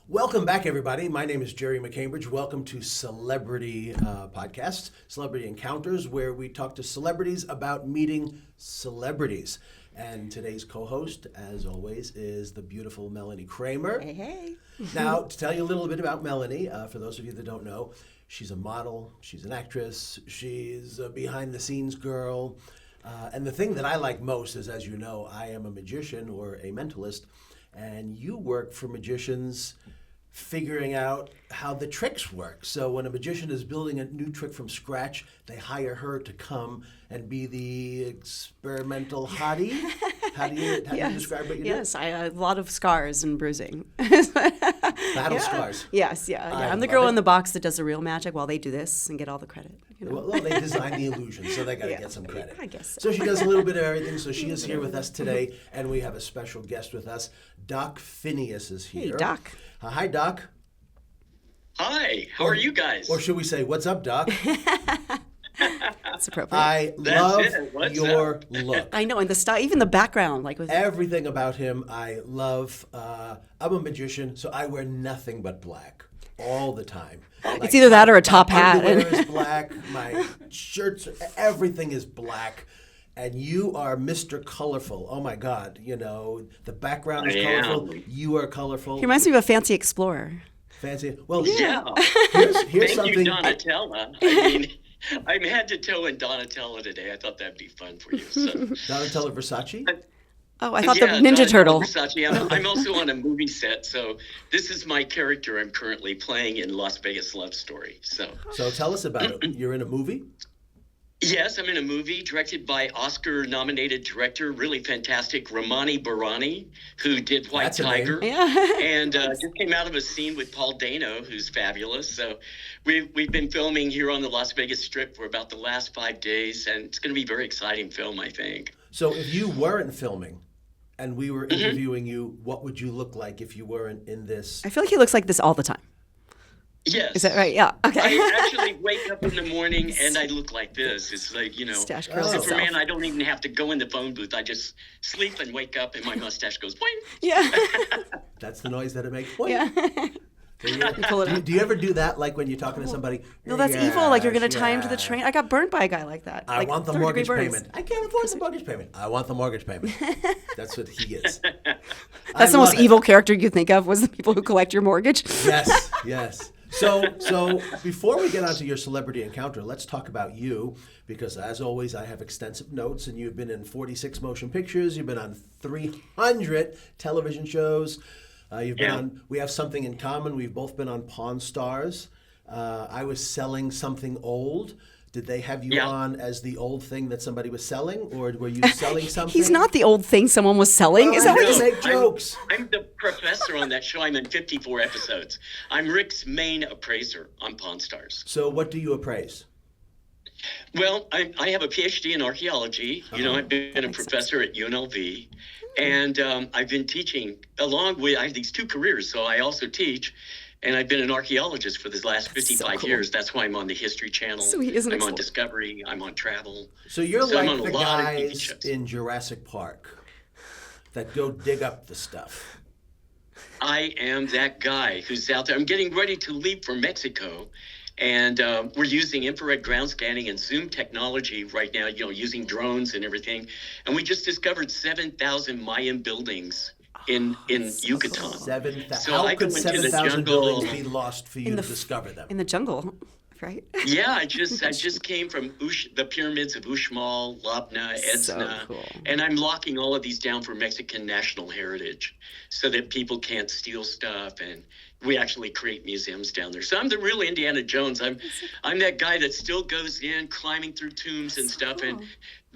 Welcome back, everybody. My name is Gerry McCambridge. Welcome to Celebrity Podcast, Celebrity Encounters, where we talk to celebrities about meeting celebrities. And today's co-host, as always, is the beautiful Melanie Kramer. Hey, hey. Now, to tell you a little bit about Melanie, for those of you that don't know, she's a model, she's an actress, she's a behind-the-scenes girl. And the thing that I like most is, as you know, I am a magician or a mentalist, and you work for magicians figuring out how the tricks work. So when a magician is building a new trick from scratch, they hire her to come and be the experimental hottie. How do you describe what you do? Yes, I a lot of scars and bruising. Battle scars. Yes, I'm the girl in the box that does the real magic while they do this and get all the credit. You know? Well, they designed the illusion, so they got to get some credit. I guess so. She does a little bit of everything. So she is here with us today, and we have a special guest with us. Doc Phineas is here. Hey, Doc. Hi, Doc. Hi, how are you guys? Or should we say, what's up, Doc? That's appropriate. I love your look. I know, and the style, even the background, like with everything about him, I love. I'm a magician, so I wear nothing but black all the time. It's either that or a top hat. My underwear is black. My shirts, everything is black. And you are Mr. Colorful. Oh my God! You know the background is colorful. You are colorful. He reminds me of a fancy explorer. Fancy. Well, yeah. Here's Thank something. you, Donatella. I mean, I'm head to toe in Donatella today. I thought that'd be fun for you. So. Donatella Versace. Oh, I thought the Ninja Turtle. Versace. I'm also on a movie set, so this is my character I'm currently playing in Las Vegas Love Story. So tell us about it. You're in a movie? Yes, I'm in a movie directed by Oscar-nominated director, really fantastic, Romani Barani, who did White Tiger. And just came out of a scene with Paul Dano, who's fabulous. So we've been filming here on the Las Vegas Strip for about the last 5 days, and it's going to be a very exciting film, I think. So if you weren't filming and we were interviewing you, what would you look like if you weren't in this? I feel like he looks like this all the time. Yes. Is that right? Yeah. Okay. I actually wake up in the morning and I look like this. It's like, you know, Superman, I don't even have to go in the phone booth. I just sleep and wake up and my mustache goes, boing. Yeah. That's the noise that it makes. Boing. Yeah. Do you ever do that, like when you're talking to somebody? No, that's evil. Like you're going to tie him to the train. I got burnt by a guy like that. I want the mortgage payment. I can't afford the mortgage payment. I want the mortgage payment. That's what he is. That's the most evil character you think of, was the people who collect your mortgage. Yes. So before we get onto your celebrity encounter, let's talk about you, because as always, I have extensive notes, and you've been in 46 motion pictures. You've been on 300 television shows. You've been on. We have something in common. We've both been on Pawn Stars. I was selling something old. Did they have you on as the old thing that somebody was selling, or were you selling something? He's not the old thing someone was selling. Is that what you make jokes? I'm the professor on that show. I'm in 54 episodes. I'm Rick's main appraiser on Pawn Stars. So what do you appraise? Well, I have a PhD in archaeology. You know, I've been a professor at UNLV. And I've been teaching along with, I have these two careers. So I also teach. And I've been an archaeologist for the last 55 years. That's why I'm on the History Channel. So he isn't I'm on Discovery. I'm on Travel. So you're like the guys in Jurassic Park that go dig up the stuff. I am that guy who's out there. I'm getting ready to leave for Mexico. And we're using infrared ground scanning and Zoom technology right now, you know, using drones and everything. And we just discovered 7,000 Mayan buildings in Yucatan. How could 7,000 buildings be lost for you to discover them? In the jungle, right? Yeah, I just came from the pyramids of Uxmal, Labna, Edsna, and I'm locking all of these down for Mexican national heritage so that people can't steal stuff, and we actually create museums down there. So I'm the real Indiana Jones. I'm that guy that still goes in, climbing through tombs and stuff, and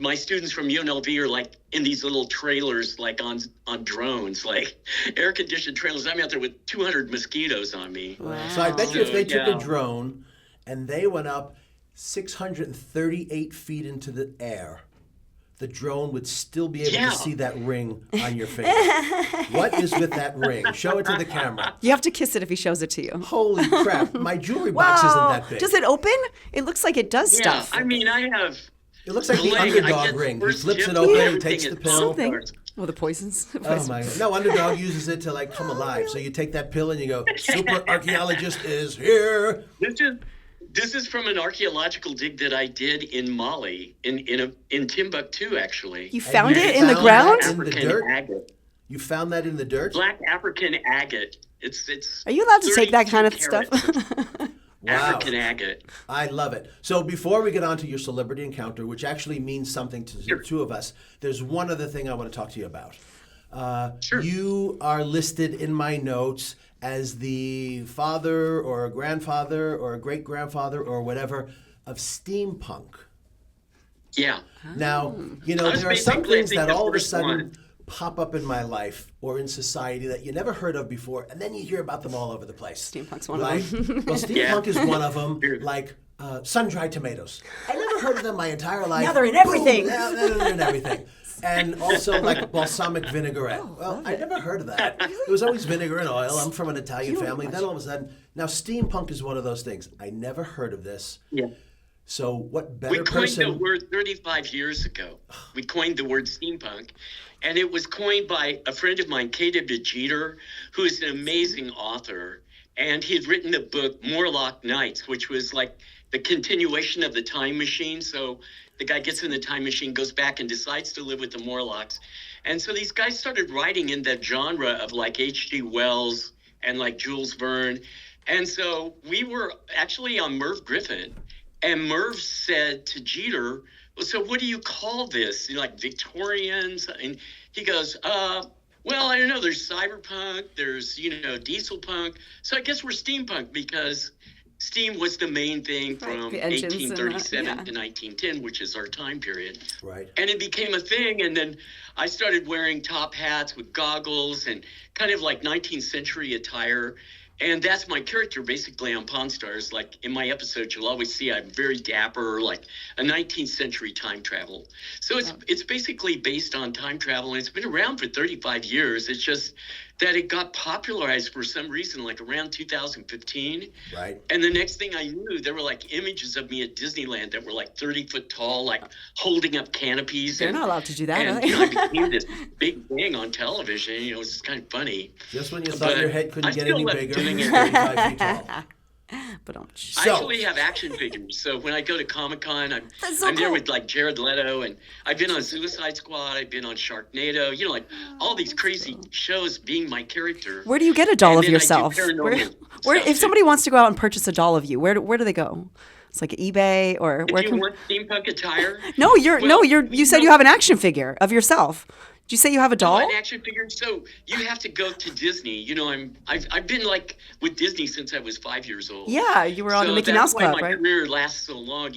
my students from UNLV are like in these little trailers, like on drones, like air-conditioned trailers. I'm out there with 200 mosquitoes on me. Wow. So I bet you if they took a drone and they went up 638 feet into the air, the drone would still be able to see that ring on your finger. What is with that ring? Show it to the camera. You have to kiss it if he shows it to you. Holy crap. My jewelry box isn't that big. Does it open? It looks like it does stuff. I mean, I have... It looks like the underdog ring. He flips it open, he takes the pill. Oh, the poisons. Oh my God. No, Underdog uses it to like come alive. So you take that pill and you go, super archaeologist is here. This is from an archaeological dig that I did in Mali, in Timbuktu, actually. You found it in the ground? In the African dirt? agate. You found that in the dirt? Black African agate. It's. Are you allowed to take that 32 kind of stuff? carats of Wow. African agate. I love it. So before we get on to your celebrity encounter, which actually means something to the two of us, there's one other thing I want to talk to you about. Sure. You are listed in my notes as the father or a grandfather or a great-grandfather or whatever of steampunk. Yeah. Now, I was there are some basically, I things think, that the all of a first sudden one. pop up in my life or in society that you never heard of before, and then you hear about them all over the place. Steampunk's one Like, of them. well, steampunk Yeah. is one of them, like sun-dried tomatoes. I never heard of them my entire life. Now they're in everything. Boom, now they're in everything. And also like balsamic vinaigrette. Well, I never heard of that. It was always vinegar and oil. I'm from an Italian family. Then all of a sudden, now steampunk is one of those things. I never heard of this. Yeah. So what better We coined person? the word 35 years ago. We coined the word steampunk. And it was coined by a friend of mine, K.W. Jeter, who is an amazing author. And he had written the book Morlock Nights, which was like the continuation of the Time Machine. So the guy gets in the time machine, goes back and decides to live with the Morlocks. And so these guys started writing in that genre of like H.G. Wells and like Jules Verne. And so we were actually on Merv Griffin. And Merv said to Jeter, well, so what do you call this? Like Victorians? And he goes, well, I don't know. There's cyberpunk. There's, diesel punk. So I guess we're steampunk because steam was the main thing from the engines and 1837 yeah. to 1910, which is our time period. Right. And it became a thing. And then I started wearing top hats with goggles and kind of like 19th century attire. And that's my character basically on Pawn Stars. Like in my episodes, you'll always see I'm very dapper, like a 19th century time travel. So it's basically based on time travel, and it's been around for 35 years. It's just that it got popularized for some reason, like around 2015. Right. And the next thing I knew, there were like images of me at Disneyland that were like 30 foot tall, like holding up canopies. They're not allowed to do that, and, are they? I became this big thing on television. It's kind of funny. Just when you thought But your head couldn't I get still any love bigger, doing you're it. 35 feet tall. But I So- actually have action figures. So when I go to Comic-Con, That's so I'm there cool. with like Jared Leto, and I've been on Suicide Squad, I've been on Sharknado, all these crazy shows being my character. Where do you get a doll And of then I do yourself? paranormal Where stuff, if too. somebody wants to go out and purchase a doll of you, where do they go? It's like eBay or If where you can? want steampunk attire, No, you you said you have an action figure of yourself. Did you say you have a doll? an action figure. So you have to go to Disney. I've been like with Disney since I was 5 years old. Yeah, you were on the Mickey Mouse that's why Club, my right? career lasts so long.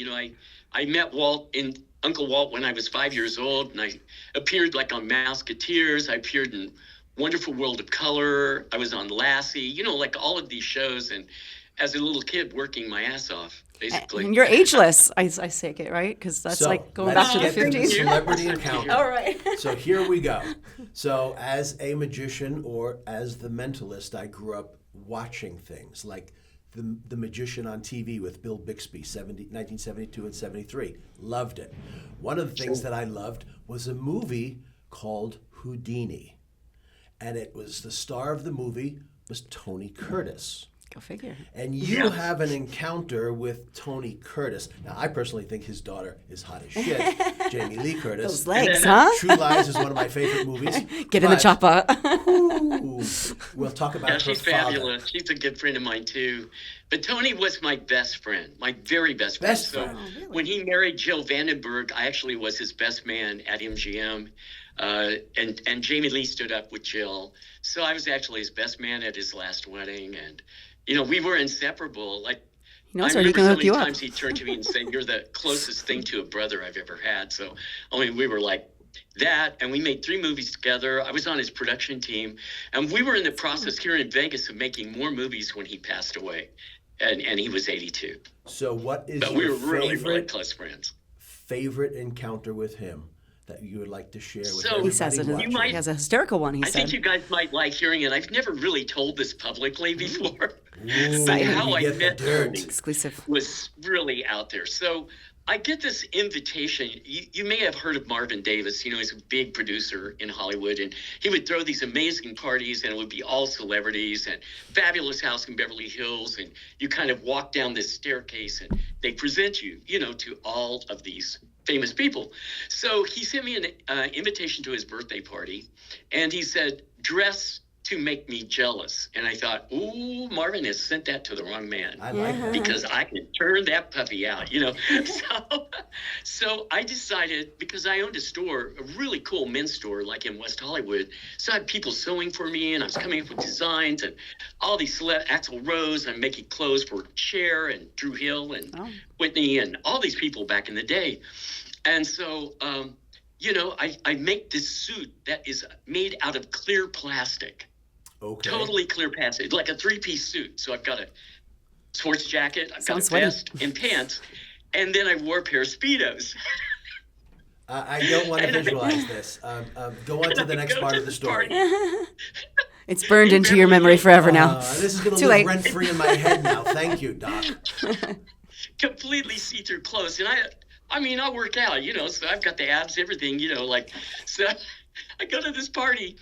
I met Uncle Walt when I was 5 years old, and I appeared like on Mouseketeers. I appeared in Wonderful World of Color. I was on Lassie. Like all of these shows, and as a little kid, working my ass off, basically. And you're ageless. I take it right because that's So, like going let's back to the get to the 50s. celebrity encounter. All right. So here we go. So as a magician or as the mentalist, I grew up watching things like the Magician on TV with Bill Bixby, 1972 and 73. Loved it. One of the things that I loved was a movie called Houdini. And it was the star of the movie was Tony Curtis. Go figure. And you have an encounter with Tony Curtis. Now, I personally think his daughter is hot as shit, Jaimie Lee Curtis. Those legs, huh? True Lies is one of my favorite movies. Get in the But, chopper. ooh, we'll talk about Yeah, her she's father. fabulous. She's a good friend of mine too. But Tony was my best friend, my very best friend. Best friend. So when he married Jill Vandenberg, I actually was his best man at MGM. And Jaimie Lee stood up with Jill. So I was actually his best man at his last wedding. And, we were inseparable. Like, He knows I where he remember can so hook many you up. times he'd turn to me and say, "You're the closest thing to a brother I've ever had." So, we were like that, and we made 3 movies together. I was on his production team, and we were in the process here in Vegas of making more movies when he passed away, and he was 82. So what is But we your were really, really favorite, close friends. favorite encounter with him that you would like to share with So- everybody He says it. watching? might- He has a hysterical one. He I said. think you guys might like hearing it. I've never really told this publicly before. Ooh, But how you I get met the dirt. Tony Exclusive. was really out there. So I get this invitation. You may have heard of Marvin Davis. You know, he's a big producer in Hollywood, and he would throw these amazing parties, and it would be all celebrities and fabulous house in Beverly Hills. And you kind of walk down this staircase, and they present you, you know, to all of these famous people. So he sent me an invitation to his birthday party, and he said, dress to make me jealous. And I thought, ooh, Marvin has sent that to the wrong man. I like that. Because I can turn that puppy out, you know. So I decided, because I owned a store, a really cool men's store, like in West Hollywood. So I had people sewing for me, and I was coming up with designs, and all these Axl Rose. I'm making clothes for Cher and Drew Hill and Whitney and all these people back in the day. And so, you know, I make this suit that is made out of clear plastic. Okay. Totally clear plastic, like a 3-piece suit. So I've got a sports jacket, I've got a sweaty. vest and pants, and then I wore a pair of Speedos. I don't want to visualize this. Go on to the next part of the story. It's burned into your memory forever now. This is going to Too live late. rent-free in my head now. Thank you, Doc. Completely see-through clothes. And I work out, you know, so I've got the abs, everything, you know, like, so I go to this party,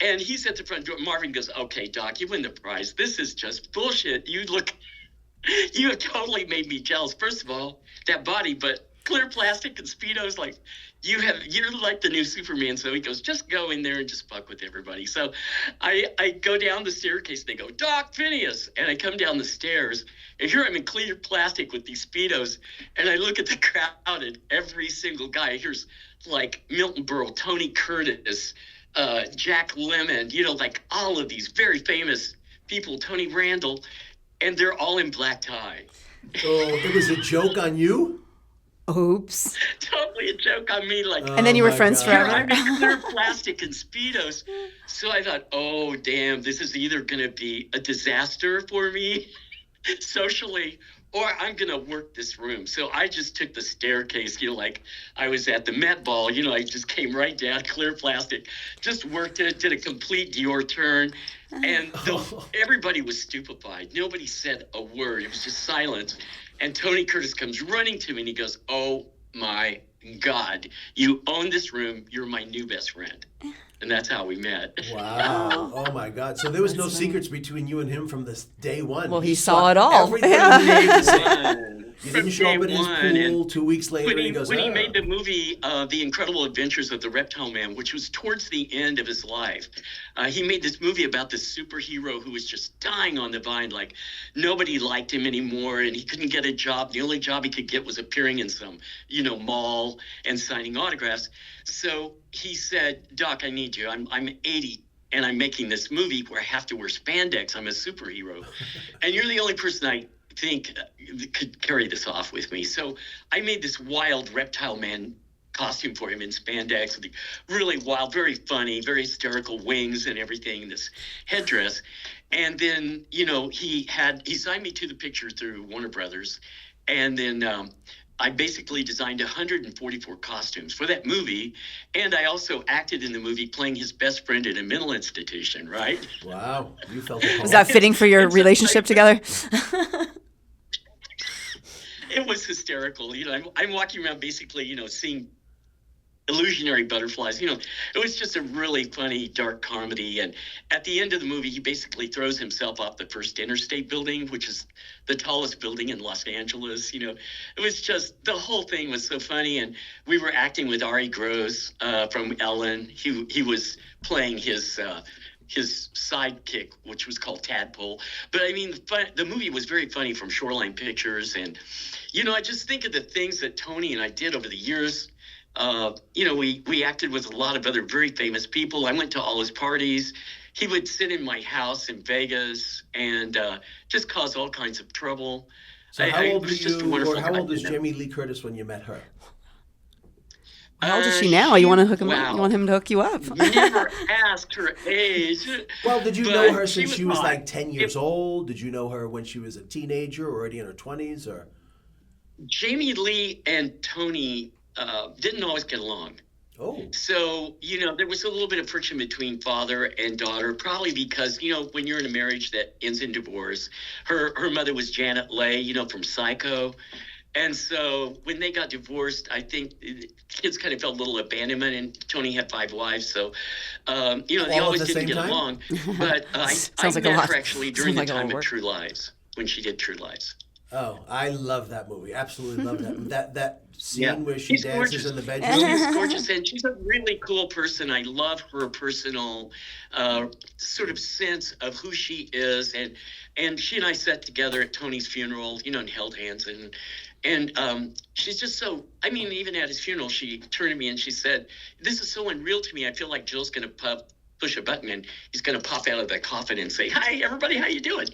and he's at the front door. Marvin goes, okay, Doc, you win the prize. This is just bullshit. You have totally made me jealous. First of all, that body, but clear plastic and Speedos, like, you're like the new Superman. So he goes, just go in there and just fuck with everybody. So I go down the staircase, and they go, Doc, Phineas. And I come down the stairs, and here I'm in clear plastic with these Speedos, and I look at the crowd, and every single guy, here's like Milton Berle, Tony Curtis, Jack Lemmon, you know, like all of these very famous people, Tony Randall, and they're all in black tie. Oh, it was a joke on you? Oops. Totally a joke on me, like. And then you were friends Here forever. I'm in clear plastic and Speedos. So I thought, oh, damn, this is either going to be a disaster for me socially, or I'm going to work this room. So I just took the staircase, you know, like I was at the Met Ball, you know, I just came right down, clear plastic, just worked it, did a complete Dior turn. And everybody was stupefied. Nobody said a word. It was just silence. And Tony Curtis comes running to me, and he goes, oh, my God, you own this room. You're my new best friend. And that's how we met. Wow. Oh, my God. So there was no secrets between you and him from this day one. Well, he saw it all. Everything he made to say. You From didn't show up day at his one, pool 2 weeks later, and he goes, When he made the movie The Incredible Adventures of the Reptile Man, which was towards the end of his life, he made this movie about this superhero who was just dying on the vine. Like, nobody liked him anymore, and he couldn't get a job. The only job he could get was appearing in some, you know, mall and signing autographs. So he said, Doc, I need you. I'm 80. And I'm making this movie where I have to wear spandex. I'm a superhero. And you're the only person I think could carry this off with me. So I made this wild reptile man costume for him in spandex with the really wild, very funny, very hysterical wings and everything, this headdress. And then, you know, he signed me to the picture through Warner Brothers. And then I basically designed 144 costumes for that movie. And I also acted in the movie playing his best friend in a mental institution, right? wow, you felt it. Was that fitting for your relationship together? It was hysterical. You know, I'm walking around basically, you know, seeing illusionary butterflies. You know, it was just a really funny, dark comedy. And at the end of the movie, he basically throws himself off the first interstate building, which is the tallest building in Los Angeles. You know, it was just, the whole thing was so funny. And we were acting with Ari Gross from Ellen. He was playing his sidekick, which was called Tadpole. But I mean, the movie was very funny from Shoreline Pictures. And, you know, I just think of the things that Tony and I did over the years. You know, we acted with a lot of other very famous people. I went to all his parties. He would sit in my house in Vegas and just cause all kinds of trouble. So how old how old is Jamie Lee Curtis when you met her? How old is she now? You want to hook him? Wow. You want him to hook you up? Never asked her age. Well, did you But know her since she was hot. like 10 years old? Did you know her when she was a teenager or already in her 20s? Or Jamie Lee and Tony didn't always get along. Oh. So, you know, there was a little bit of friction between father and daughter, probably because, you know, when you're in a marriage that ends in divorce, her mother was Janet Leigh, you know, from Psycho. And so when they got divorced, I think the kids kind of felt a little abandonment, and Tony had 5 wives. So, they always didn't get along. But I met her actually during the time of True Lies, when she did True Lies. Oh, I love that movie. Absolutely love that scene where she dances in the bedroom. She's gorgeous, and she's a really cool person. I love her personal sort of sense of who she is, and she and I sat together at Tony's funeral, and held hands, and she's just so. I mean, even at his funeral, she turned to me and she said, "This is so unreal to me. I feel like Jill's going to push a button and he's going to pop out of the coffin and say, 'Hi, everybody, how you doing?'"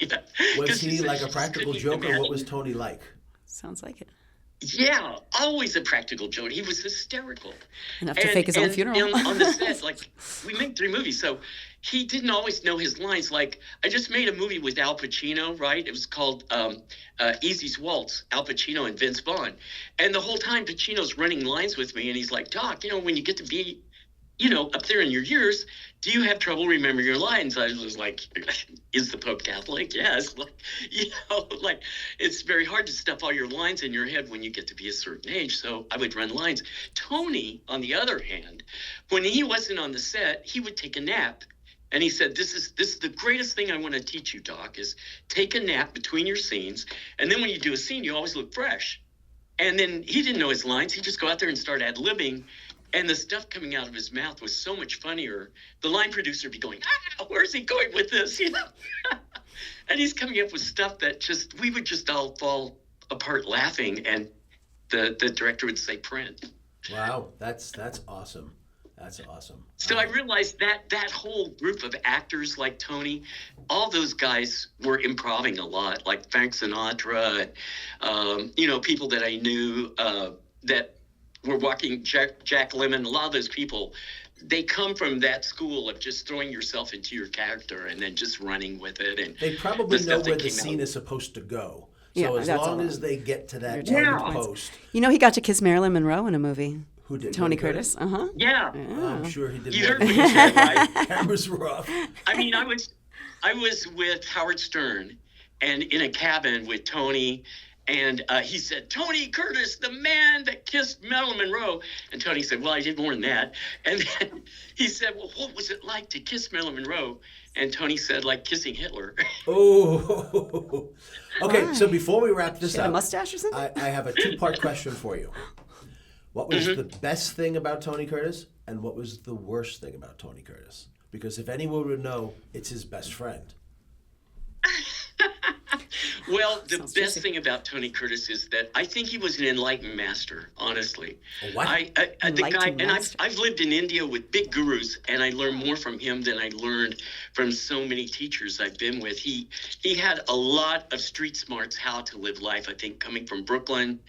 Was he like a practical joke, or what was Tony like? Sounds like it. Yeah, always a practical joke. He was hysterical. Enough to fake his own funeral. And on the set, we made 3 movies, so he didn't always know his lines. Like, I just made a movie with Al Pacino, right? It was called Easy's Waltz, Al Pacino and Vince Vaughn. And the whole time, Pacino's running lines with me, and he's like, "Doc, when you get to be up there in your years, do you have trouble remembering your lines?" I was like, "Is the Pope Catholic?" Yes. It's very hard to stuff all your lines in your head when you get to be a certain age. So I would run lines. Tony, on the other hand, when he wasn't on the set, he would take a nap. And he said, this is the greatest thing I want to teach you, Doc, is take a nap between your scenes. And then when you do a scene, you always look fresh. And then he didn't know his lines. He'd just go out there and start ad-libbing. And the stuff coming out of his mouth was so much funnier. The line producer would be going, where's he going with this? And he's coming up with stuff that we would just all fall apart laughing. And the director would say, "Print." Wow, that's awesome. That's awesome. So I realized that whole group of actors like Tony, all those guys were improvising a lot, like Frank Sinatra, people that I knew that were walking, Jack Lemmon, a lot of those people, they come from that school of just throwing yourself into your character and then just running with it. And they probably know where the scene is supposed to go. So as long as they get to that post. He got to kiss Marilyn Monroe in a movie. Who did? Tony Curtis. Uh-huh. Yeah. I'm sure he did. You heard what you said, right? Cameras rough. I mean, I was with Howard Stern and in a cabin with Tony, and he said, "Tony Curtis, the man that kissed Marilyn Monroe." And Tony said, "Well, I did more than that." And then he said, "Well, what was it like to kiss Marilyn Monroe?" And Tony said, "Like kissing Hitler." Oh. Okay, so before we wrap this up, a mustache or something? I have a 2-part question for you. What was the best thing about Tony Curtis, and what was the worst thing about Tony Curtis? Because if anyone would know, it's his best friend. Well, the best thing about Tony Curtis is that I think he was an enlightened master, honestly. What? I've lived in India with big gurus, and I learned more from him than I learned from so many teachers I've been with. He had a lot of street smarts, how to live life, I think, coming from Brooklyn,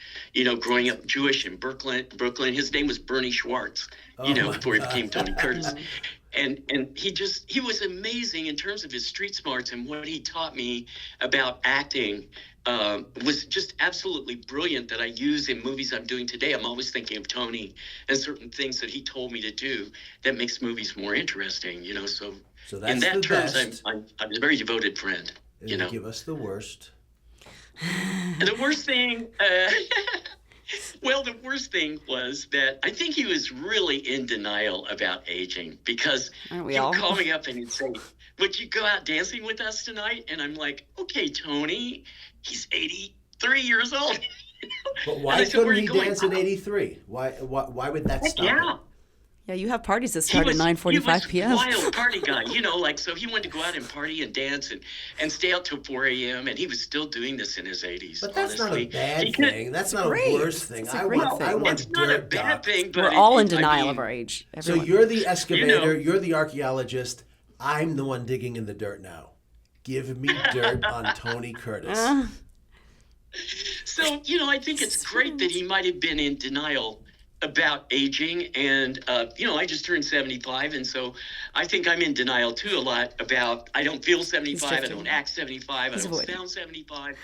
growing up Jewish in Brooklyn. His name was Bernie Schwartz, before he became Tony Curtis. And he was amazing in terms of his street smarts, and what he taught me about acting was just absolutely brilliant that I use in movies I'm doing today. I'm always thinking of Tony and certain things that he told me to do that makes movies more interesting, So that's in that the terms, best. I'm a very devoted friend. And give us the worst. And the worst thing... Well, the worst thing was that I think he was really in denial about aging, because he would call me up and he'd say, "Would you go out dancing with us tonight?" And I'm like, "Okay, Tony, he's 83 years old." But why couldn't he dance at 83? Why would that stop him? Yeah, you have parties that start at 9:45 p.m. He was a wild party guy, so he wanted to go out and party and dance and stay out till 4 a.m. And he was still doing this in his 80s. But that's honestly. not a bad thing. That's not a worse thing. I want it's not a bad thing. But we're all in denial of our age. Everyone. So you're the excavator. You're the archaeologist. I'm the one digging in the dirt now. Give me dirt on Tony Curtis. So, I think it's great that he might have been in denial about aging, and I just turned 75, and so I think I'm in denial too a lot about I don't feel 75, I don't act 75, I don't sound 75,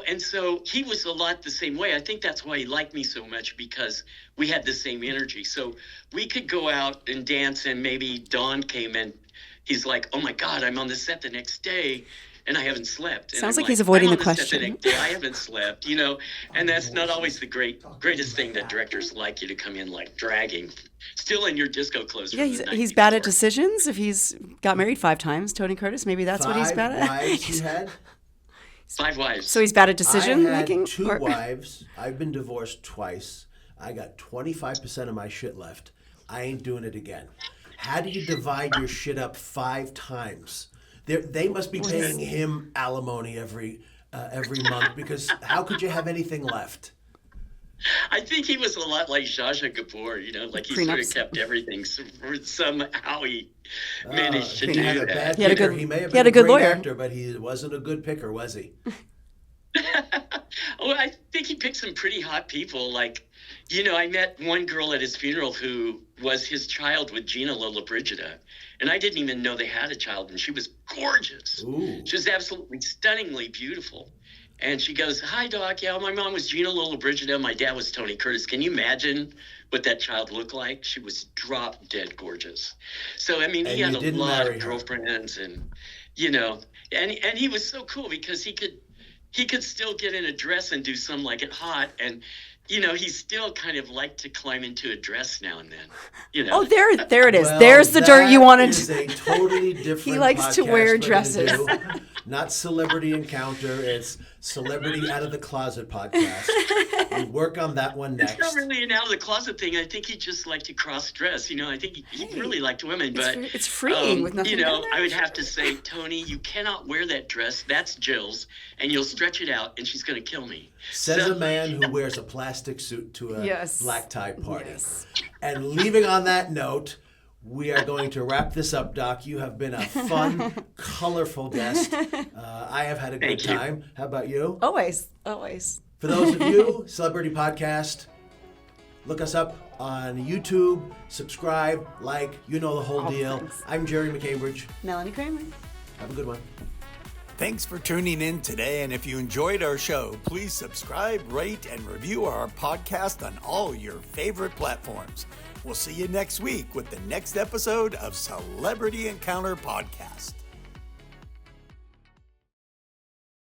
and so he was a lot the same way. I think that's why he liked me so much, because we had the same energy. So we could go out and dance, and maybe Don came and he's like, "Oh my God, I'm on the set the next day." and I haven't slept. And Sounds I'm like he's avoiding I'm the on set question. next day, I haven't slept, you know, and that's not always the greatest thing that directors like you to come in like dragging, still in your disco clothes. Yeah, from the he's bad at 1940s. decisions. If he's got married 5 times, Tony Curtis, maybe that's what he's bad at. 5 wives he had? 5 wives. So he's bad at decision I had making. 2 wives. I've been divorced twice. I got 25% of my shit left. I ain't doing it again. How do you divide your shit up 5 times? They must be paying him alimony every month, because how could you have anything left? I think he was a lot like Zsa Zsa Gabor, you know, like he sort of Prenups. kept everything. Somehow he managed to He do had a that. bad He had a picker. good- He may have he had been a good great lawyer. actor, but he wasn't a good picker, was he? Oh, I think he picked some pretty hot people. Like, you know, I met one girl at his funeral who was his child with Gina Lollobrigida, and I didn't even know they had a child, and she was gorgeous. Ooh. She was absolutely stunningly beautiful. And she goes, "Hi, Doc. Yeah, my mom was Gina Lollobrigida. My dad was Tony Curtis. Can you imagine what that child looked like?" She was drop dead gorgeous. So, I mean, And he had you a didn't lot marry of her. girlfriends, and, you know, and he was so cool because he could still get in a dress and do some like it hot. And, you know, he still kind of liked to climb into a dress now and then, you know. Oh, there it is. Well, There's the dirt you that wanted. is a totally different He likes to podcast wear we're gonna dresses. do. Not Celebrity Encounter. It's Celebrity Out of the Closet podcast. We work on that one It's next. not really an out of the closet thing. I think he just liked to cross dress. You know, I think he really liked women, but It's freeing with nothing you know, down there. I would have to say, Tony, you cannot wear that dress. That's Jill's, and you'll stretch it out, and she's going to kill me. Says So- a man who wears a plastic suit to a Yes. black tie party. Yes. And leaving on that note, we are going to wrap this up, Doc. You have been a fun, colorful guest. I have had a good Thank you. time. How about you? Always. For those of you, Celebrity Podcast, look us up on YouTube, subscribe, like, you know the whole All the deal. things. I'm Gerry McCambridge. Melanie Kramer. Have a good one. Thanks for tuning in today, and if you enjoyed our show, please subscribe, rate, and review our podcast on all your favorite platforms. We'll see you next week with the next episode of Celebrity Encounter Podcast.